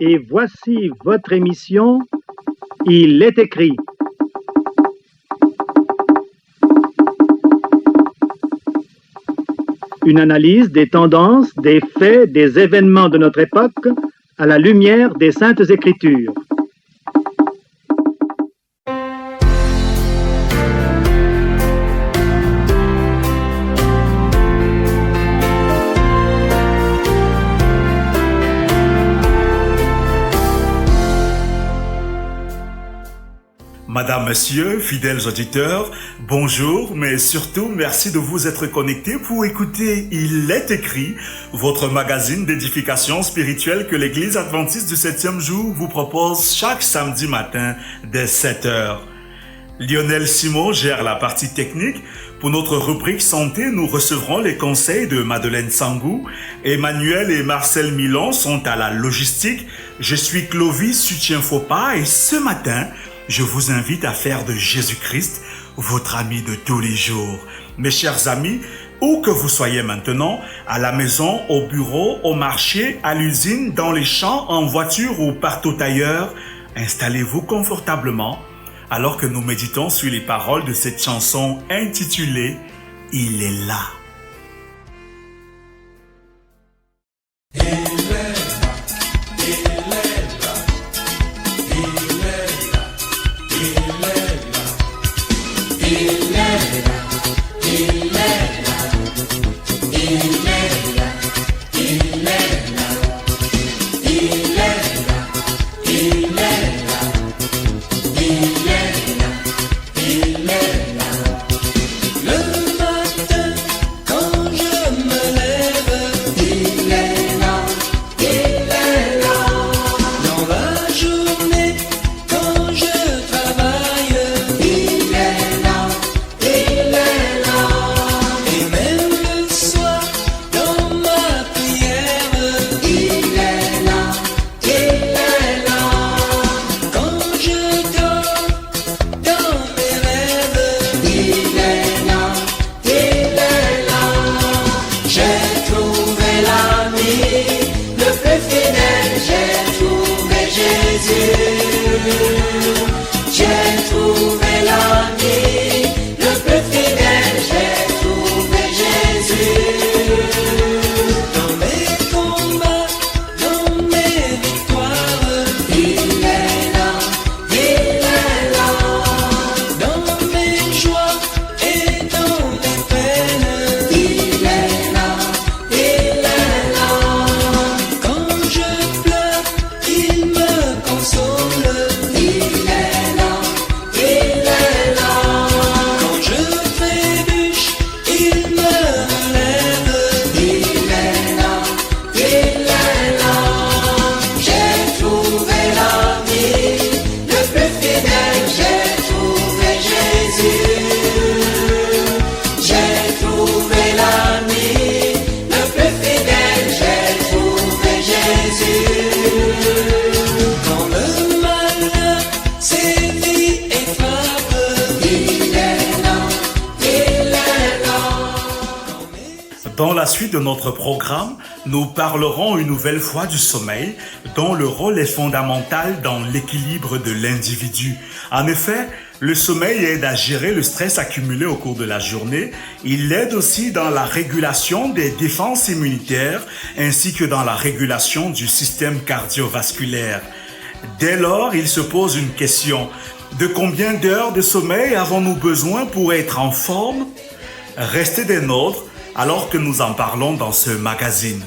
Et voici votre émission « Il est écrit ». Une analyse des tendances, des faits, des événements de notre époque à la lumière des Saintes Écritures. Madame, Monsieur, fidèles auditeurs, bonjour, mais surtout merci de vous être connectés pour écouter Il est écrit, votre magazine d'édification spirituelle que l'Église adventiste du 7e jour vous propose chaque samedi matin dès 7h. Lionel Simon gère la partie technique. Pour notre rubrique santé, nous recevrons les conseils de Madeleine Sangou. Emmanuel et Marcel Milon sont à la logistique. Je suis Clovis Soutien-Faux-Pas et ce matin, je vous invite à faire de Jésus-Christ votre ami de tous les jours. Mes chers amis, où que vous soyez maintenant, à la maison, au bureau, au marché, à l'usine, dans les champs, en voiture ou partout ailleurs, installez-vous confortablement alors que nous méditons sur les paroles de cette chanson intitulée « Il est là ». Dans la suite de notre programme, nous parlerons une nouvelle fois du sommeil, dont le rôle est fondamental dans l'équilibre de l'individu. En effet, le sommeil aide à gérer le stress accumulé au cours de la journée. Il aide aussi dans la régulation des défenses immunitaires ainsi que dans la régulation du système cardiovasculaire. Dès lors, il se pose une question. De combien d'heures de sommeil avons-nous besoin pour être en forme? Restez des nôtres alors que nous en parlons dans ce magazine.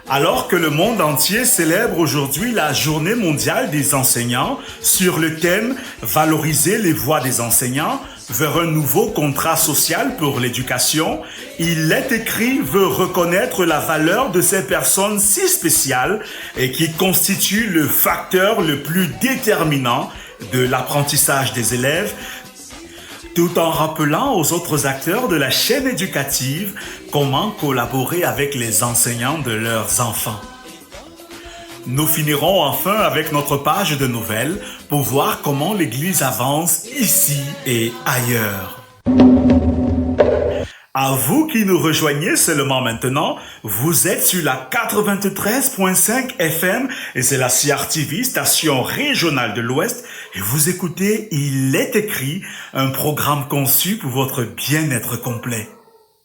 Alors que le monde entier célèbre aujourd'hui la Journée mondiale des enseignants sur le thème « Valoriser les voix des enseignants vers un nouveau contrat social pour l'éducation », Il est écrit veut reconnaître la valeur de ces personnes si spéciales et qui constituent le facteur le plus déterminant de l'apprentissage des élèves, tout en rappelant aux autres acteurs de la chaîne éducative comment collaborer avec les enseignants de leurs enfants. Nous finirons enfin avec notre page de nouvelles pour voir comment l'Église avance ici et ailleurs. À vous qui nous rejoignez seulement maintenant, vous êtes sur la 93.5 FM et c'est la CRTV, station régionale de l'Ouest, et vous écoutez Il est écrit, un programme conçu pour votre bien-être complet.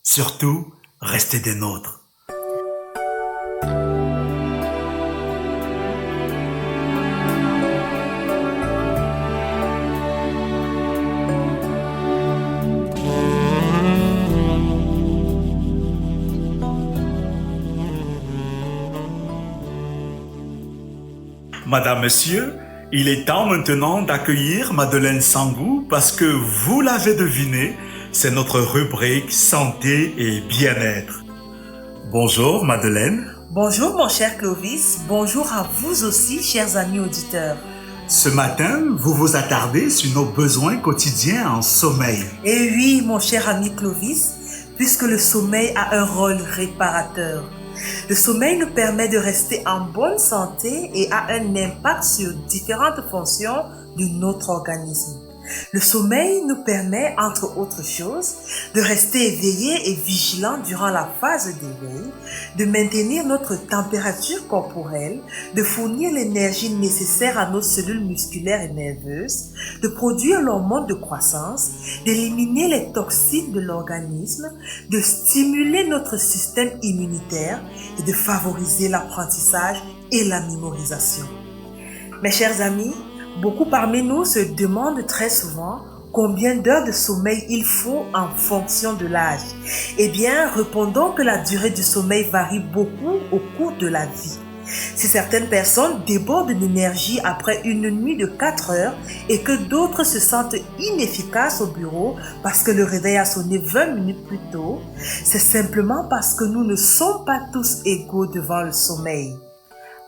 Surtout, restez des nôtres. Madame, Monsieur, il est temps maintenant d'accueillir Madeleine Sangou parce que vous l'avez deviné, c'est notre rubrique santé et bien-être. Bonjour Madeleine. Bonjour mon cher Clovis, bonjour à vous aussi chers amis auditeurs. Ce matin, vous vous attardez sur nos besoins quotidiens en sommeil. Et oui mon cher ami Clovis, puisque le sommeil a un rôle réparateur. Le sommeil nous permet de rester en bonne santé et a un impact sur différentes fonctions de notre organisme. Le sommeil nous permet, entre autres choses, de rester éveillé et vigilant durant la phase d'éveil, de maintenir notre température corporelle, de fournir l'énergie nécessaire à nos cellules musculaires et nerveuses, de produire l'hormone de croissance, d'éliminer les toxines de l'organisme, de stimuler notre système immunitaire et de favoriser l'apprentissage et la mémorisation. Mes chers amis, beaucoup parmi nous se demandent très souvent combien d'heures de sommeil il faut en fonction de l'âge. Eh bien, répondons que la durée du sommeil varie beaucoup au cours de la vie. Si certaines personnes débordent d'énergie après une nuit de 4 heures et que d'autres se sentent inefficaces au bureau parce que le réveil a sonné 20 minutes plus tôt, c'est simplement parce que nous ne sommes pas tous égaux devant le sommeil.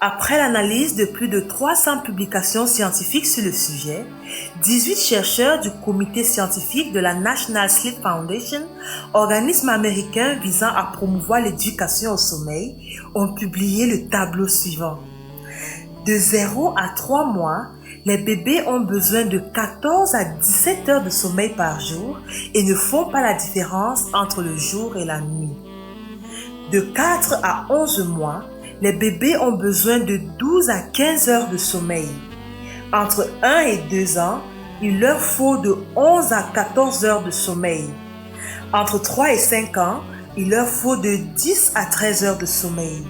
Après l'analyse de plus de 300 publications scientifiques sur le sujet, 18 chercheurs du comité scientifique de la National Sleep Foundation, organisme américain visant à promouvoir l'éducation au sommeil, ont publié le tableau suivant. De 0 à 3 mois, les bébés ont besoin de 14 à 17 heures de sommeil par jour et ne font pas la différence entre le jour et la nuit. De 4 à 11 mois, les bébés ont besoin de 12 à 15 heures de sommeil. Entre 1 et 2 ans, il leur faut de 11 à 14 heures de sommeil. Entre 3 et 5 ans, il leur faut de 10 à 13 heures de sommeil.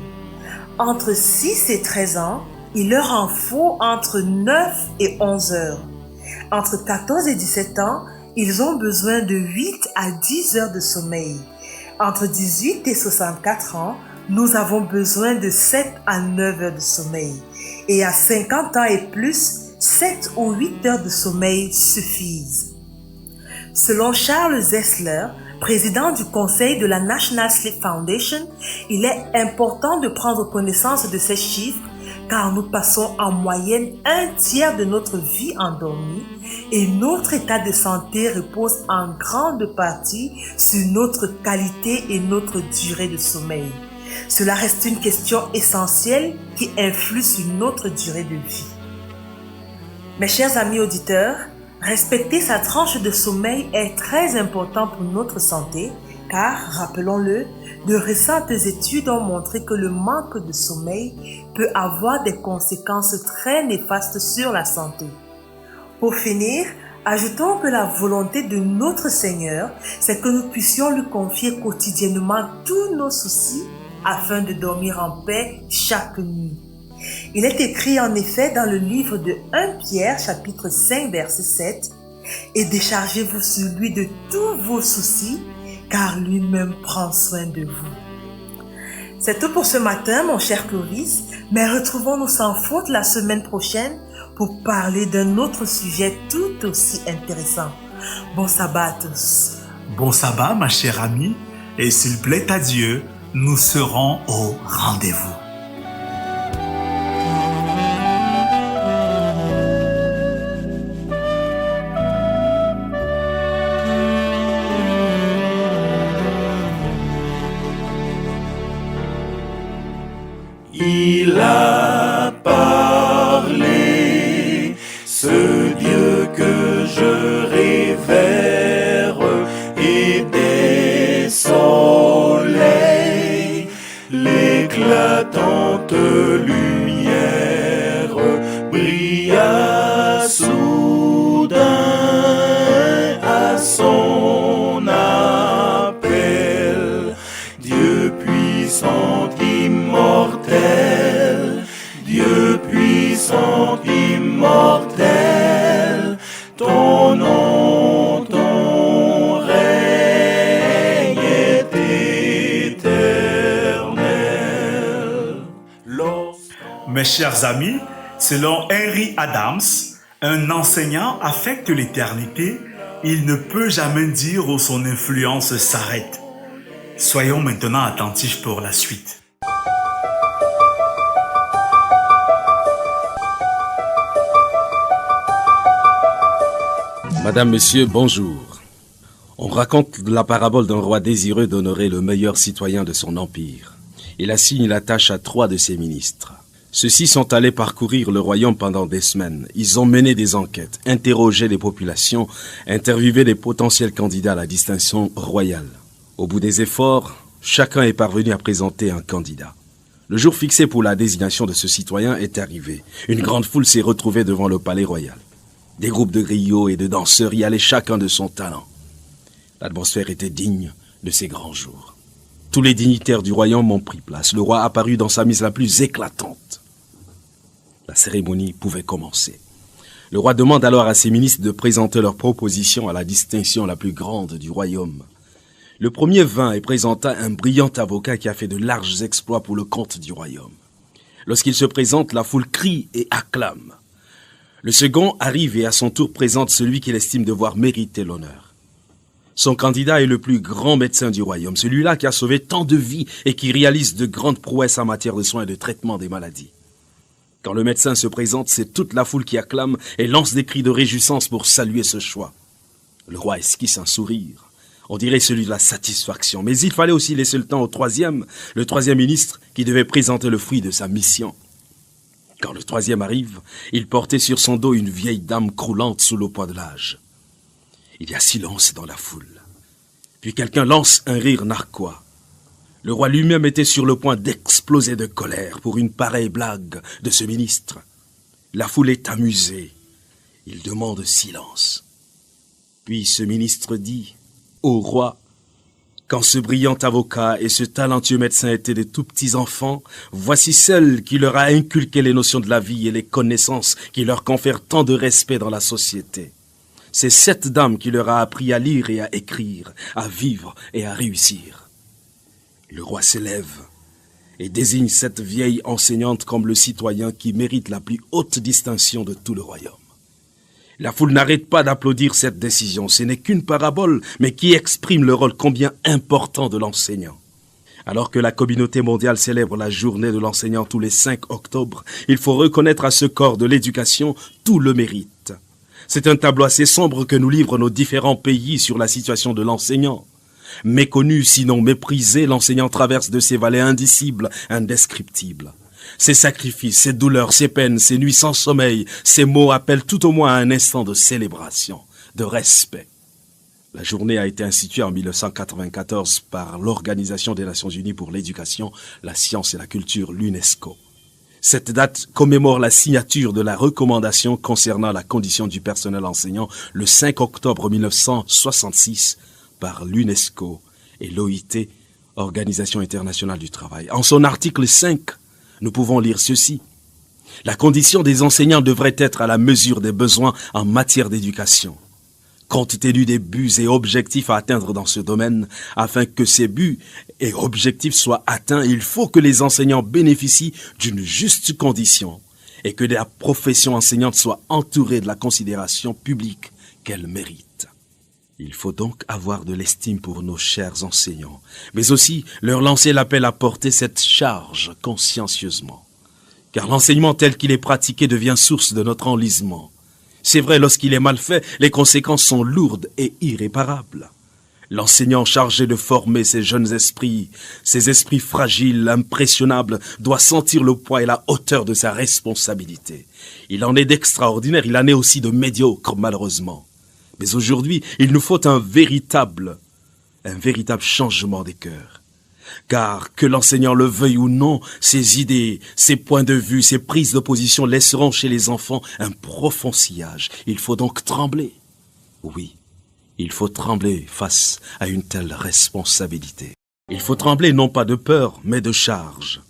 Entre 6 et 13 ans, il leur en faut entre 9 et 11 heures. Entre 14 et 17 ans, ils ont besoin de 8 à 10 heures de sommeil. Entre 18 et 64 ans, nous avons besoin de 7 à 9 heures de sommeil. Et à 50 ans et plus, 7 ou 8 heures de sommeil suffisent. Selon Charles Zessler, président du conseil de la National Sleep Foundation, il est important de prendre connaissance de ces chiffres car nous passons en moyenne un tiers de notre vie endormie et notre état de santé repose en grande partie sur notre qualité et notre durée de sommeil. Cela reste une question essentielle qui influe sur notre durée de vie. Mes chers amis auditeurs, respecter sa tranche de sommeil est très important pour notre santé car, rappelons-le, de récentes études ont montré que le manque de sommeil peut avoir des conséquences très néfastes sur la santé. Pour finir, ajoutons que la volonté de notre Seigneur, c'est que nous puissions lui confier quotidiennement tous nos soucis afin de dormir en paix chaque nuit. Il est écrit en effet dans le livre de 1 Pierre, chapitre 5, verset 7, « Et déchargez-vous sur lui de tous vos soucis, car lui-même prend soin de vous. » C'est tout pour ce matin, mon cher Clovis, mais retrouvons-nous sans faute la semaine prochaine pour parler d'un autre sujet tout aussi intéressant. Bon sabbat à tous. Bon sabbat, ma chère amie, et s'il plaît à Dieu, nous serons au rendez-vous. Il a parlé, ce Dieu que je révère est descendu éclatante lumière brilla soudain à son appel. Dieu puissant, immortel, Dieu puissant, immortel, ton nom, ton règne est éternel. Mes chers amis, selon Henry Adams, un enseignant affecte l'éternité, il ne peut jamais dire où son influence s'arrête. Soyons maintenant attentifs pour la suite. Madame, Monsieur, bonjour. On raconte la parabole d'un roi désireux d'honorer le meilleur citoyen de son empire. Il assigne la tâche à 3 de ses ministres. Ceux-ci sont allés parcourir le royaume pendant des semaines. Ils ont mené des enquêtes, interrogé les populations, interviewé les potentiels candidats à la distinction royale. Au bout des efforts, chacun est parvenu à présenter un candidat. Le jour fixé pour la désignation de ce citoyen est arrivé. Une grande foule s'est retrouvée devant le palais royal. Des groupes de griots et de danseurs y allaient chacun de son talent. L'atmosphère était digne de ces grands jours. Tous les dignitaires du royaume ont pris place. Le roi apparut dans sa mise la plus éclatante. La cérémonie pouvait commencer. Le roi demande alors à ses ministres de présenter leurs propositions à la distinction la plus grande du royaume. Le premier vint et présenta un brillant avocat qui a fait de larges exploits pour le compte du royaume. Lorsqu'il se présente, la foule crie et acclame. Le second arrive et à son tour présente celui qu'il estime devoir mériter l'honneur. Son candidat est le plus grand médecin du royaume, celui-là qui a sauvé tant de vies et qui réalise de grandes prouesses en matière de soins et de traitement des maladies. Quand le médecin se présente, c'est toute la foule qui acclame et lance des cris de réjouissance pour saluer ce choix. Le roi esquisse un sourire. On dirait celui de la satisfaction. Mais il fallait aussi laisser le temps au le troisième ministre qui devait présenter le fruit de sa mission. Quand le troisième arrive, il portait sur son dos une vieille dame croulante sous le poids de l'âge. Il y a silence dans la foule. Puis quelqu'un lance un rire narquois. Le roi lui-même était sur le point d'exploser de colère pour une pareille blague de ce ministre. La foule est amusée. Il demande silence. Puis ce ministre dit au roi, quand ce brillant avocat et ce talentueux médecin étaient de tout petits enfants, voici celle qui leur a inculqué les notions de la vie et les connaissances qui leur confèrent tant de respect dans la société. C'est cette dame qui leur a appris à lire et à écrire, à vivre et à réussir. Le roi s'élève et désigne cette vieille enseignante comme le citoyen qui mérite la plus haute distinction de tout le royaume. La foule n'arrête pas d'applaudir cette décision. Ce n'est qu'une parabole, mais qui exprime le rôle combien important de l'enseignant. Alors que la communauté mondiale célèbre la journée de l'enseignant tous les 5 octobre, il faut reconnaître à ce corps de l'éducation tout le mérite. C'est un tableau assez sombre que nous livrent nos différents pays sur la situation de l'enseignant. Méconnu, sinon méprisé, l'enseignant traverse de ses vallées indicibles, indescriptibles. Ses sacrifices, ses douleurs, ses peines, ses nuits sans sommeil, ses mots appellent tout au moins à un instant de célébration, de respect. La journée a été instituée en 1994 par l'Organisation des Nations Unies pour l'éducation, la science et la culture, l'UNESCO. Cette date commémore la signature de la recommandation concernant la condition du personnel enseignant le 5 octobre 1966 par l'UNESCO et l'OIT, Organisation internationale du travail. En son article 5, nous pouvons lire ceci. La condition des enseignants devrait être à la mesure des besoins en matière d'éducation. Compte tenu des buts et objectifs à atteindre dans ce domaine, afin que ces buts et objectifs soient atteints, il faut que les enseignants bénéficient d'une juste condition et que la profession enseignante soit entourée de la considération publique qu'elle mérite. Il faut donc avoir de l'estime pour nos chers enseignants, mais aussi leur lancer l'appel à porter cette charge consciencieusement. Car l'enseignement tel qu'il est pratiqué devient source de notre enlisement. C'est vrai, lorsqu'il est mal fait, les conséquences sont lourdes et irréparables. L'enseignant chargé de former ces jeunes esprits, ces esprits fragiles, impressionnables, doit sentir le poids et la hauteur de sa responsabilité. Il en est d'extraordinaire, il en est aussi de médiocre, malheureusement. Mais aujourd'hui, il nous faut un véritable changement des cœurs. Car, que l'enseignant le veuille ou non, ses idées, ses points de vue, ses prises de position laisseront chez les enfants un profond sillage. Il faut donc trembler. Oui, il faut trembler face à une telle responsabilité. Il faut trembler non pas de peur, mais de charge.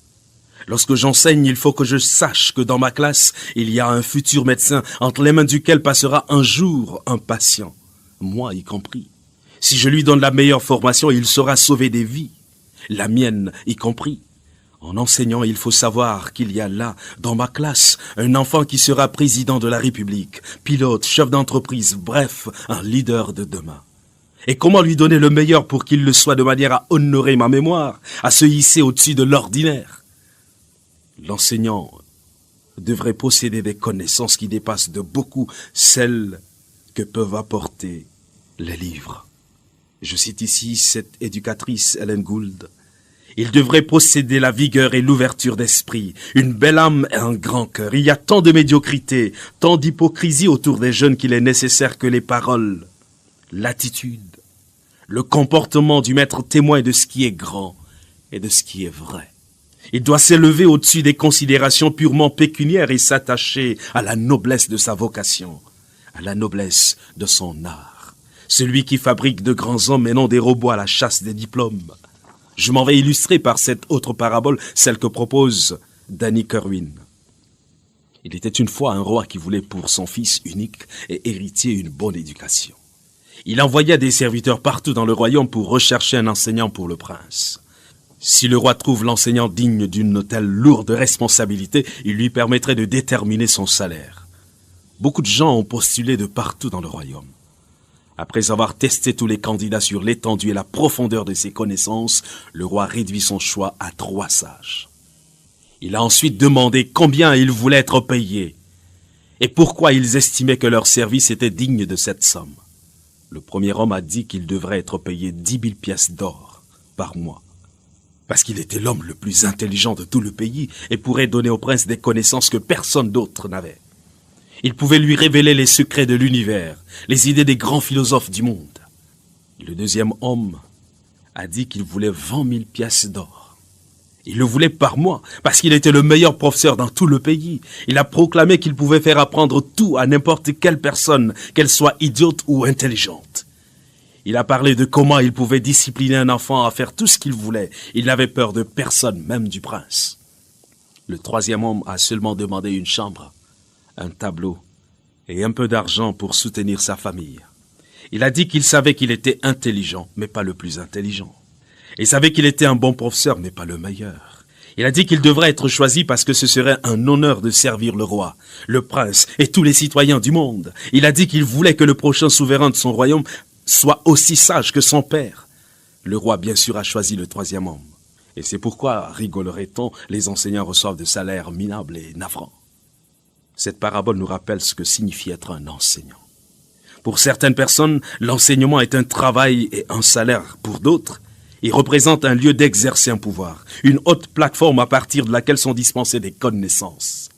Lorsque j'enseigne, il faut que je sache que dans ma classe, il y a un futur médecin entre les mains duquel passera un jour un patient, moi y compris. Si je lui donne la meilleure formation, il saura sauver des vies, la mienne y compris. En enseignant, il faut savoir qu'il y a là, dans ma classe, un enfant qui sera président de la République, pilote, chef d'entreprise, bref, un leader de demain. Et comment lui donner le meilleur pour qu'il le soit de manière à honorer ma mémoire, à se hisser au-dessus de l'ordinaire? L'enseignant devrait posséder des connaissances qui dépassent de beaucoup celles que peuvent apporter les livres. Je cite ici cette éducatrice Ellen Gould. Il devrait posséder la vigueur et l'ouverture d'esprit, une belle âme et un grand cœur. Il y a tant de médiocrité, tant d'hypocrisie autour des jeunes qu'il est nécessaire que les paroles, l'attitude, le comportement du maître témoignent de ce qui est grand et de ce qui est vrai. Il doit s'élever au-dessus des considérations purement pécuniaires et s'attacher à la noblesse de sa vocation, à la noblesse de son art. Celui qui fabrique de grands hommes et non des robots à la chasse des diplômes. Je m'en vais illustrer par cette autre parabole, celle que propose Danny Kerwin. Il était une fois un roi qui voulait pour son fils unique et héritier une bonne éducation. Il envoya des serviteurs partout dans le royaume pour rechercher un enseignant pour le prince. Si le roi trouve l'enseignant digne d'une telle lourde responsabilité, il lui permettrait de déterminer son salaire. Beaucoup de gens ont postulé de partout dans le royaume. Après avoir testé tous les candidats sur l'étendue et la profondeur de ses connaissances, le roi réduit son choix à 3 sages. Il a ensuite demandé combien ils voulaient être payés et pourquoi ils estimaient que leur service était digne de cette somme. Le premier homme a dit qu'il devrait être payé 10 000 pièces d'or par mois. Parce qu'il était l'homme le plus intelligent de tout le pays et pourrait donner au prince des connaissances que personne d'autre n'avait. Il pouvait lui révéler les secrets de l'univers, les idées des grands philosophes du monde. Le deuxième homme a dit qu'il voulait 20 000 pièces d'or. Il le voulait par mois, parce qu'il était le meilleur professeur dans tout le pays. Il a proclamé qu'il pouvait faire apprendre tout à n'importe quelle personne, qu'elle soit idiote ou intelligente. Il a parlé de comment il pouvait discipliner un enfant à faire tout ce qu'il voulait. Il n'avait peur de personne, même du prince. Le troisième homme a seulement demandé une chambre, un tableau et un peu d'argent pour soutenir sa famille. Il a dit qu'il savait qu'il était intelligent, mais pas le plus intelligent. Il savait qu'il était un bon professeur, mais pas le meilleur. Il a dit qu'il devrait être choisi parce que ce serait un honneur de servir le roi, le prince et tous les citoyens du monde. Il a dit qu'il voulait que le prochain souverain de son royaume soit aussi sage que son père. Le roi, bien sûr, a choisi le troisième homme. Et c'est pourquoi, rigolerait-on, les enseignants reçoivent de salaires minables et navrants. Cette parabole nous rappelle ce que signifie être un enseignant. Pour certaines personnes, l'enseignement est un travail et un salaire. Pour d'autres, il représente un lieu d'exercer un pouvoir, une haute plateforme à partir de laquelle sont dispensées des connaissances.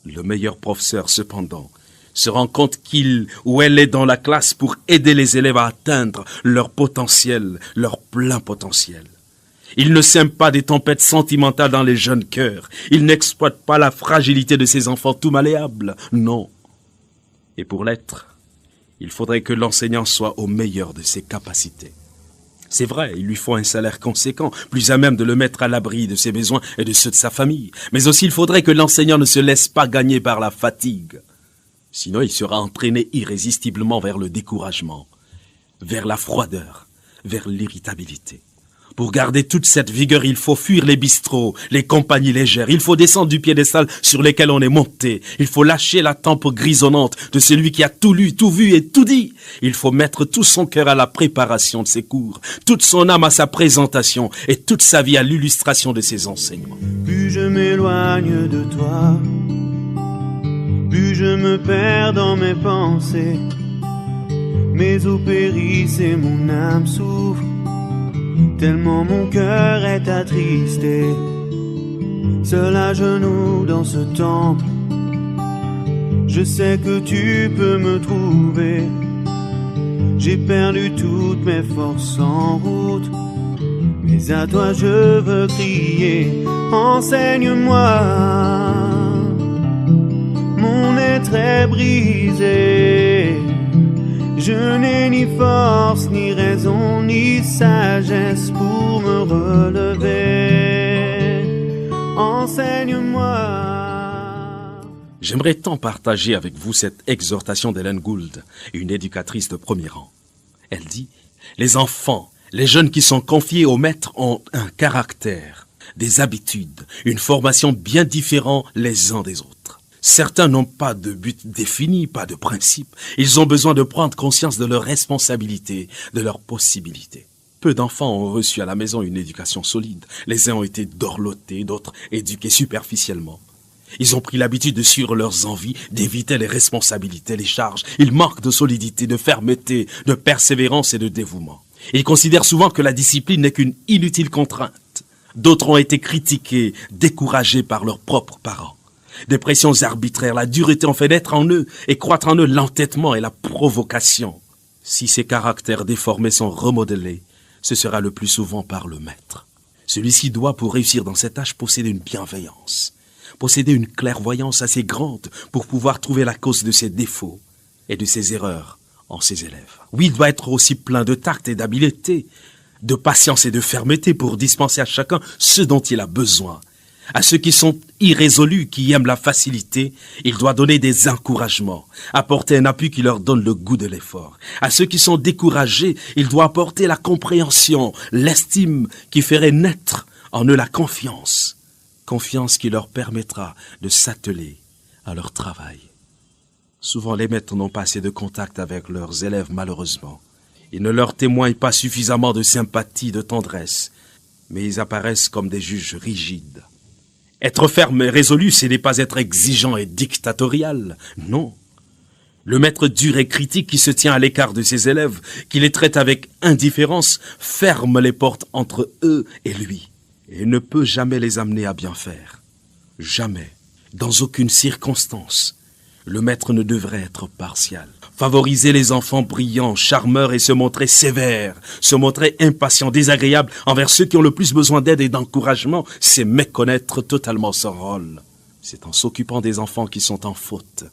Le meilleur professeur, cependant, se rend compte qu'il ou elle est dans la classe pour aider les élèves à atteindre leur potentiel, leur plein potentiel. Il ne sème pas des tempêtes sentimentales dans les jeunes cœurs. Il n'exploite pas la fragilité de ses enfants tout malléables. Non. Et pour l'être, il faudrait que l'enseignant soit au meilleur de ses capacités. C'est vrai, il lui faut un salaire conséquent, plus à même de le mettre à l'abri de ses besoins et de ceux de sa famille. Mais aussi il faudrait que l'enseignant ne se laisse pas gagner par la fatigue. Sinon, il sera entraîné irrésistiblement vers le découragement, vers la froideur, vers l'irritabilité. Pour garder toute cette vigueur, il faut fuir les bistrots, les compagnies légères. Il faut descendre du piédestal sur lesquels on est monté. Il faut lâcher la tempe grisonnante de celui qui a tout lu, tout vu et tout dit. Il faut mettre tout son cœur à la préparation de ses cours, toute son âme à sa présentation et toute sa vie à l'illustration de ses enseignements. Plus je m'éloigne de toi, plus je me perds dans mes pensées. Mes os périssent et mon âme souffre, tellement mon cœur est attristé. Seul à genoux dans ce temple, je sais que tu peux me trouver. J'ai perdu toutes mes forces en route, mais mais à toi je veux crier, enseigne-moi. Mon être est brisé, je n'ai ni force, ni raison, ni sagesse pour me relever. Enseigne-moi. J'aimerais tant partager avec vous cette exhortation d'Ellen Gould, une éducatrice de premier rang. Elle dit, les enfants, les jeunes qui sont confiés au maître ont un caractère, des habitudes, une formation bien différente les uns des autres. Certains n'ont pas de but défini, pas de principe. Ils ont besoin de prendre conscience de leurs responsabilités, de leurs possibilités. Peu d'enfants ont reçu à la maison une éducation solide. Les uns ont été dorlotés, d'autres éduqués superficiellement. Ils ont pris l'habitude de suivre leurs envies, d'éviter les responsabilités, les charges. Ils manquent de solidité, de fermeté, de persévérance et de dévouement. Ils considèrent souvent que la discipline n'est qu'une inutile contrainte. D'autres ont été critiqués, découragés par leurs propres parents. Des pressions arbitraires, la dureté ont fait naître en eux et croître en eux l'entêtement et la provocation. Si ces caractères déformés sont remodelés, ce sera le plus souvent par le maître. Celui-ci doit, pour réussir dans cet âge, posséder une bienveillance, posséder une clairvoyance assez grande pour pouvoir trouver la cause de ses défauts et de ses erreurs en ses élèves. Oui, il doit être aussi plein de tact et d'habileté, de patience et de fermeté pour dispenser à chacun ce dont il a besoin. À ceux qui sont irrésolus, qui aiment la facilité, il doit donner des encouragements, apporter un appui qui leur donne le goût de l'effort. À ceux qui sont découragés, il doit apporter la compréhension, l'estime qui ferait naître en eux la confiance. Confiance qui leur permettra de s'atteler à leur travail. Souvent, les maîtres n'ont pas assez de contact avec leurs élèves, malheureusement. Ils ne leur témoignent pas suffisamment de sympathie, de tendresse, mais ils apparaissent comme des juges rigides. Être ferme et résolu, ce n'est pas être exigeant et dictatorial, non. Le maître dur et critique qui se tient à l'écart de ses élèves, qui les traite avec indifférence, ferme les portes entre eux et lui, et ne peut jamais les amener à bien faire. Jamais, dans aucune circonstance, le maître ne devrait être partial. Favoriser les enfants brillants, charmeurs et se montrer sévère, se montrer impatient, désagréable envers ceux qui ont le plus besoin d'aide et d'encouragement, c'est méconnaître totalement son rôle. C'est en s'occupant des enfants qui sont en faute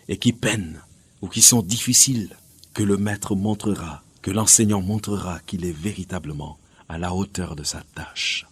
et qui peinent ou qui sont difficiles que le maître montrera, que l'enseignant montrera qu'il est véritablement à la hauteur de sa tâche.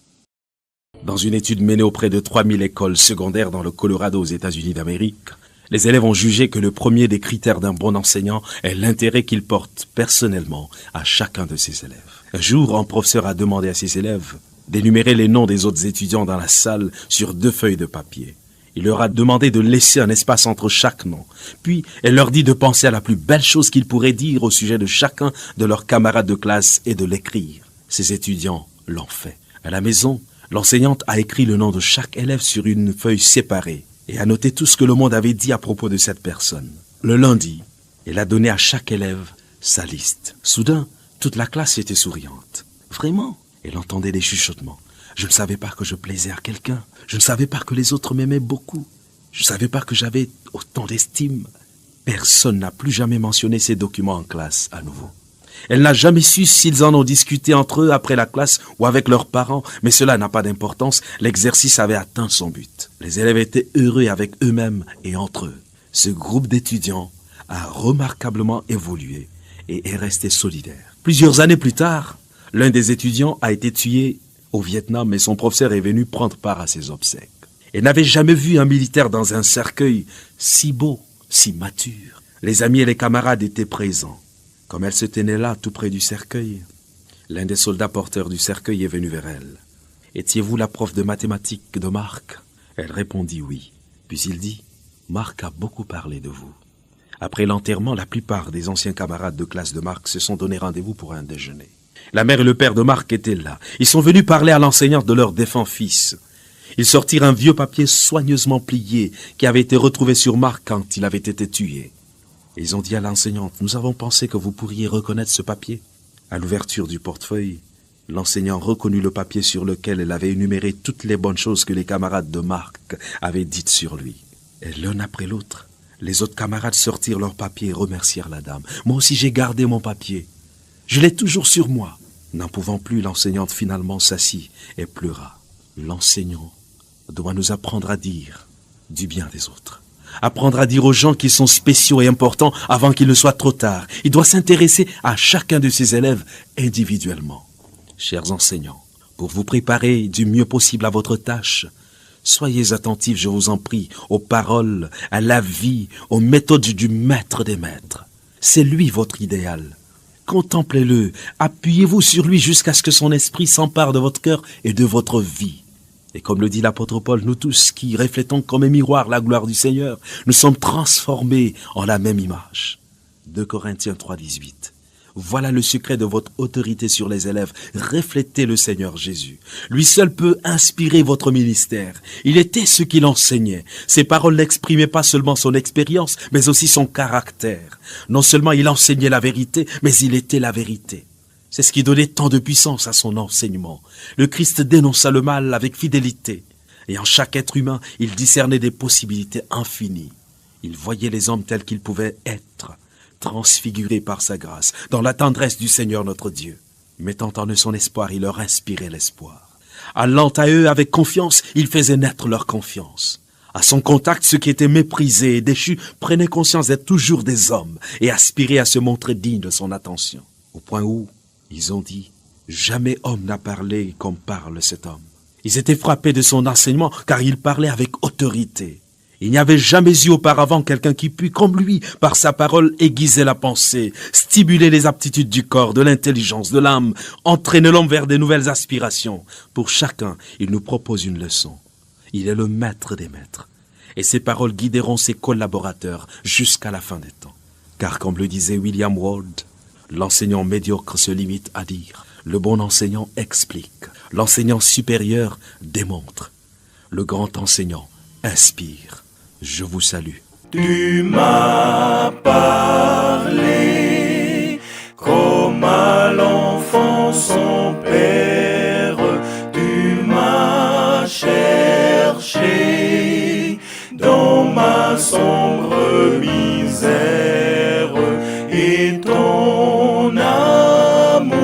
Dans une étude menée auprès de 3000 écoles secondaires dans le Colorado aux États-Unis d'Amérique, les élèves ont jugé que le premier des critères d'un bon enseignant est l'intérêt qu'il porte personnellement à chacun de ses élèves. Un jour, un professeur a demandé à ses élèves d'énumérer les noms des autres étudiants dans la salle sur 2 feuilles de papier. Il leur a demandé de laisser un espace entre chaque nom. Puis, elle leur dit de penser à la plus belle chose qu'ils pourraient dire au sujet de chacun de leurs camarades de classe et de l'écrire. Ces étudiants l'ont fait. À la maison, l'enseignante a écrit le nom de chaque élève sur une feuille séparée et a noté tout ce que le monde avait dit à propos de cette personne. Le lundi, elle a donné à chaque élève sa liste. Soudain, toute la classe était souriante. Vraiment, elle entendait des chuchotements. Je ne savais pas que je plaisais à quelqu'un. Je ne savais pas que les autres m'aimaient beaucoup. Je ne savais pas que j'avais autant d'estime. Personne n'a plus jamais mentionné ces documents en classe à nouveau. Elle n'a jamais su s'ils en ont discuté entre eux après la classe ou avec leurs parents, mais cela n'a pas d'importance, l'exercice avait atteint son but. Les élèves étaient heureux avec eux-mêmes et entre eux. Ce groupe d'étudiants a remarquablement évolué et est resté solidaire. Plusieurs années plus tard, l'un des étudiants a été tué au Vietnam et son professeur est venu prendre part à ses obsèques. Elle n'avait jamais vu un militaire dans un cercueil si beau, si mature. Les amis et les camarades étaient présents. Comme elle se tenait là, tout près du cercueil, l'un des soldats porteurs du cercueil est venu vers elle. « Étiez-vous la prof de mathématiques de Marc ?» Elle répondit oui. Puis il dit « Marc a beaucoup parlé de vous. » Après l'enterrement, la plupart des anciens camarades de classe de Marc se sont donné rendez-vous pour un déjeuner. La mère et le père de Marc étaient là. Ils sont venus parler à l'enseignante de leur défunt fils. Ils sortirent un vieux papier soigneusement plié qui avait été retrouvé sur Marc quand il avait été tué. Ils ont dit à l'enseignante, « Nous avons pensé que vous pourriez reconnaître ce papier. » À l'ouverture du portefeuille, l'enseignant reconnut le papier sur lequel elle avait énuméré toutes les bonnes choses que les camarades de Marc avaient dites sur lui. Et l'un après l'autre, les autres camarades sortirent leur papier et remercièrent la dame. « Moi aussi j'ai gardé mon papier. Je l'ai toujours sur moi. N'en pouvant plus, l'enseignante finalement s'assit et pleura. L'enseignant doit nous apprendre à dire du bien des autres. Apprendre à dire aux gens qui sont spéciaux et importants avant qu'il ne soit trop tard. Il doit s'intéresser à chacun de ses élèves individuellement. Chers enseignants, pour vous préparer du mieux possible à votre tâche, soyez attentifs, je vous en prie, aux paroles, à la vie, aux méthodes du maître des maîtres. C'est lui votre idéal. Contemplez-le, appuyez-vous sur lui jusqu'à ce que son esprit s'empare de votre cœur et de votre vie. Et comme le dit l'apôtre Paul, nous tous qui reflétons comme un miroir la gloire du Seigneur, nous sommes transformés en la même image. 2 Corinthiens 3, 18. Voilà le secret de votre autorité sur les élèves. Reflétez le Seigneur Jésus. Lui seul peut inspirer votre ministère. Il était ce qu'il enseignait. Ses paroles n'exprimaient pas seulement son expérience, mais aussi son caractère. Non seulement il enseignait la vérité, mais il était la vérité. C'est ce qui donnait tant de puissance à son enseignement. Le Christ dénonça le mal avec fidélité. Et en chaque être humain, il discernait des possibilités infinies. Il voyait les hommes tels qu'ils pouvaient être, transfigurés par sa grâce, dans la tendresse du Seigneur notre Dieu. Mettant en eux son espoir, il leur inspirait l'espoir. Allant à eux avec confiance, il faisait naître leur confiance. À son contact, ceux qui étaient méprisés et déchus prenaient conscience d'être toujours des hommes et aspiraient à se montrer dignes de son attention. Au point où ils ont dit, jamais homme n'a parlé comme parle cet homme. Ils étaient frappés de son enseignement car il parlait avec autorité. Il n'y avait jamais eu auparavant quelqu'un qui pût, comme lui, par sa parole, aiguiser la pensée, stimuler les aptitudes du corps, de l'intelligence, de l'âme, entraîner l'homme vers de nouvelles aspirations. Pour chacun, il nous propose une leçon. Il est le maître des maîtres. Et ses paroles guideront ses collaborateurs jusqu'à la fin des temps. Car comme le disait William Ward, l'enseignant médiocre se limite à dire. Le bon enseignant explique. L'enseignant supérieur démontre. Le grand enseignant inspire. Je vous salue. Tu m'as parlé comme à l'enfant son père. Tu m'as cherché dans ma sombre misère et ton amour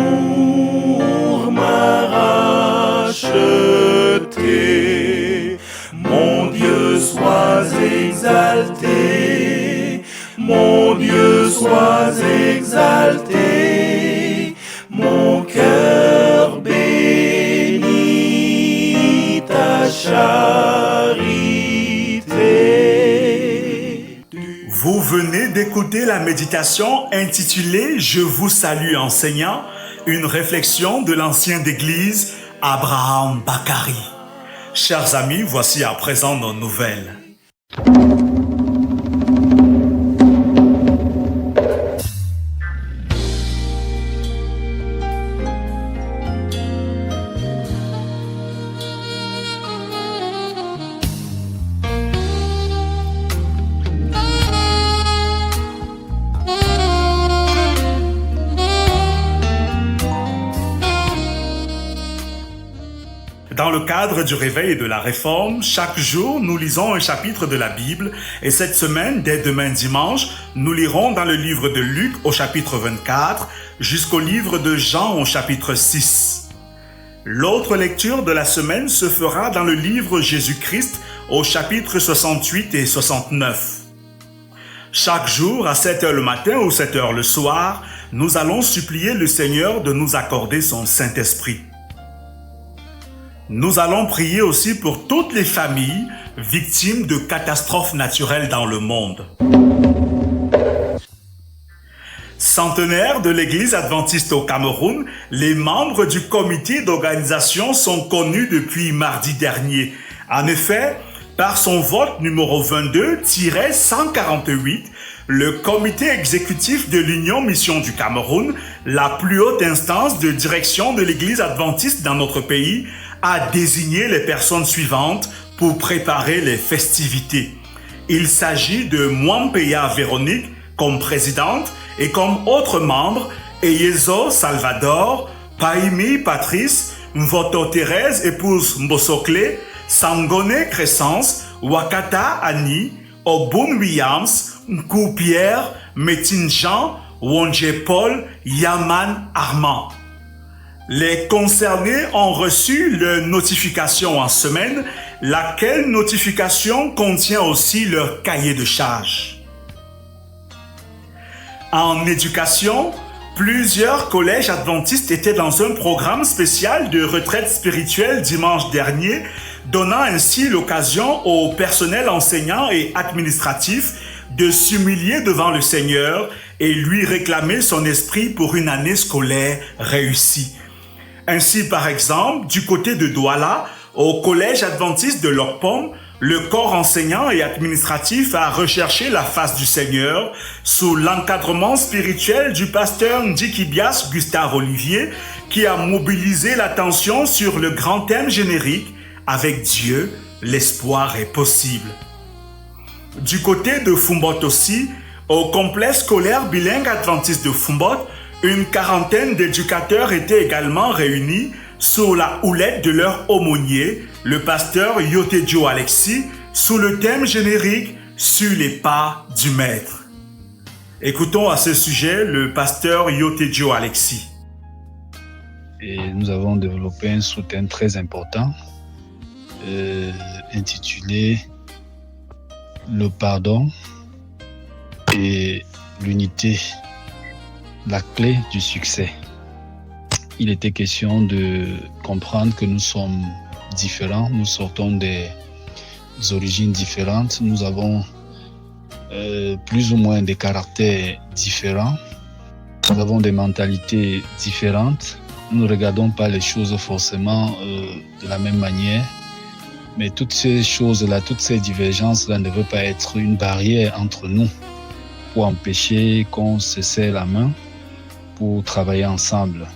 m'a racheté. Mon Dieu, sois exalté. Mon Dieu, sois exalté. Mon cœur bénit ta charité. Vous venez d'écouter la méditation intitulée « Je vous salue enseignant », une réflexion de l'ancien d'église Abraham Bakari. Chers amis, voici à présent nos nouvelles. Dans le cadre du réveil et de la réforme, chaque jour, nous lisons un chapitre de la Bible et cette semaine, dès demain dimanche, nous lirons dans le livre de Luc au chapitre 24 jusqu'au livre de Jean au chapitre 6. L'autre lecture de la semaine se fera dans le livre Jésus-Christ au chapitre 68 et 69. Chaque jour, à 7h le matin ou 7h le soir, nous allons supplier le Seigneur de nous accorder son Saint-Esprit. Nous allons prier aussi pour toutes les familles victimes de catastrophes naturelles dans le monde. Centenaire de l'Église adventiste au Cameroun, les membres du comité d'organisation sont connus depuis mardi dernier. En effet, par son vote numéro 22-148, le comité exécutif de l'Union Mission du Cameroun, la plus haute instance de direction de l'Église adventiste dans notre pays, a désigné les personnes suivantes pour préparer les festivités. Il s'agit de Mwampeya Véronique comme présidente et comme autres membres, Eyezo Salvador, Paimi Patrice, Mvoto Thérèse, épouse Mbosokle, Sangone Crescence, Wakata Annie, Obun Williams, Nkou Pierre, Metin Jean, Wonje Paul, Yaman Armand. Les concernés ont reçu leur notification en semaine, laquelle notification contient aussi leur cahier de charges. En éducation, plusieurs collèges adventistes étaient dans un programme spécial de retraite spirituelle dimanche dernier, donnant ainsi l'occasion au personnel enseignant et administratif de s'humilier devant le Seigneur et lui réclamer son esprit pour une année scolaire réussie. Ainsi, par exemple, du côté de Douala, au collège adventiste de Lokpom, le corps enseignant et administratif a recherché la face du Seigneur sous l'encadrement spirituel du pasteur Ndikibias Gustave Olivier, qui a mobilisé l'attention sur le grand thème générique « Avec Dieu, l'espoir est possible ». Du côté de Fumbot aussi, au complexe scolaire bilingue adventiste de Fumbot, une quarantaine d'éducateurs étaient également réunis sous la houlette de leur aumônier, le pasteur Yotejo Alexis, sous le thème générique « Sur les pas du Maître ». Écoutons à ce sujet le pasteur Yotejo Alexis. Et nous avons développé un sous-thème très important intitulé « Le pardon et l'unité, la clé du succès ». Il était question de comprendre que nous sommes différents, nous sortons des origines différentes, nous avons plus ou moins des caractères différents, nous avons des mentalités différentes, nous ne regardons pas les choses forcément de la même manière, mais toutes ces choses-là, toutes ces divergences-là ne veulent pas être une barrière entre nous pour empêcher qu'on se serre la main pour travailler ensemble.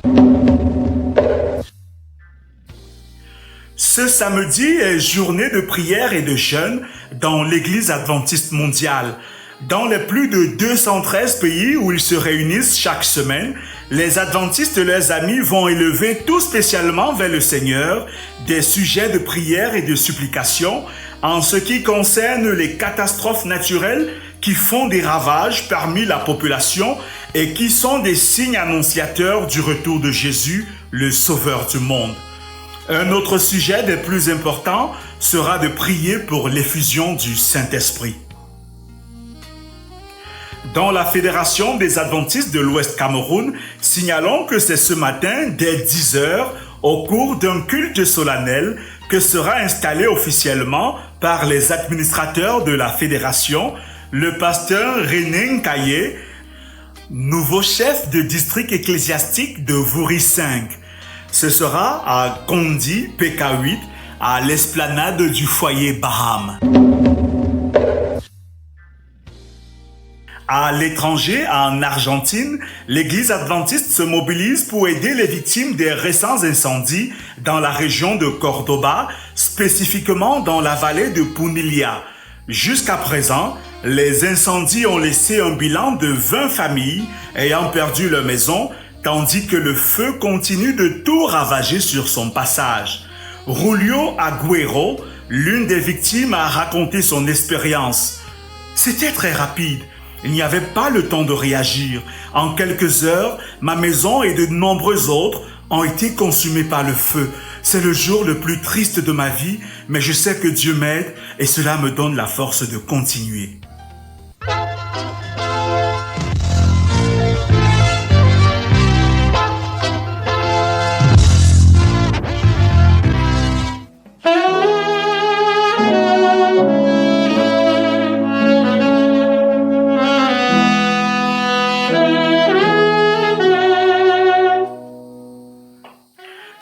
Ce samedi est journée de prière et de jeûne dans l'Église adventiste mondiale. Dans les plus de 213 pays où ils se réunissent chaque semaine, les adventistes et leurs amis vont élever tout spécialement vers le Seigneur des sujets de prière et de supplication en ce qui concerne les catastrophes naturelles qui font des ravages parmi la population et qui sont des signes annonciateurs du retour de Jésus, le Sauveur du monde. Un autre sujet des plus importants sera de prier pour l'effusion du Saint-Esprit. Dans la Fédération des Adventistes de l'Ouest Cameroun, signalons que c'est ce matin, dès 10h, au cours d'un culte solennel, que sera installé officiellement par les administrateurs de la Fédération, le pasteur René Nkaye, nouveau chef de district ecclésiastique de Vouri 5. Ce sera à Kondi, PK8, à l'esplanade du foyer Baham. À l'étranger, en Argentine, l'Église adventiste se mobilise pour aider les victimes des récents incendies dans la région de Cordoba, spécifiquement dans la vallée de Punilla. Jusqu'à présent, les incendies ont laissé un bilan de 20 familles ayant perdu leur maison, tandis que le feu continue de tout ravager sur son passage. Julio Agüero, l'une des victimes, a raconté son expérience. C'était très rapide. Il n'y avait pas le temps de réagir. En quelques heures, ma maison et de nombreux autres ont été consumés par le feu. C'est le jour le plus triste de ma vie, mais je sais que Dieu m'aide et cela me donne la force de continuer.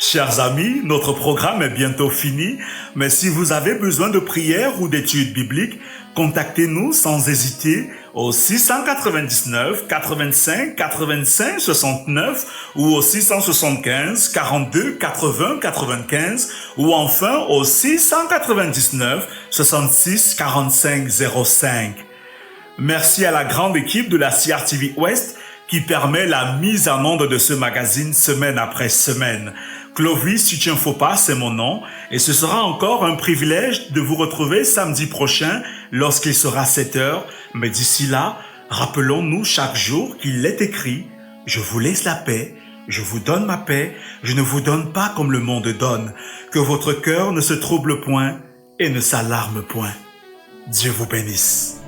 Chers amis, notre programme est bientôt fini, mais si vous avez besoin de prières ou d'études bibliques, contactez-nous sans hésiter au 699 85 85 69 ou au 675 42 80 95 ou enfin au 699 66 45 05. Merci à la grande équipe de la CRTV Ouest qui permet la mise en onde de ce magazine semaine après semaine. Clovis Suchienfopa, c'est mon nom, et ce sera encore un privilège de vous retrouver samedi prochain lorsqu'il sera 7h. Mais d'ici là, rappelons-nous chaque jour qu'il est écrit « Je vous laisse la paix, Je vous donne ma paix, je ne vous donne pas comme le monde donne. Que votre cœur ne se trouble point et ne s'alarme point. Dieu vous bénisse.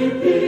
There be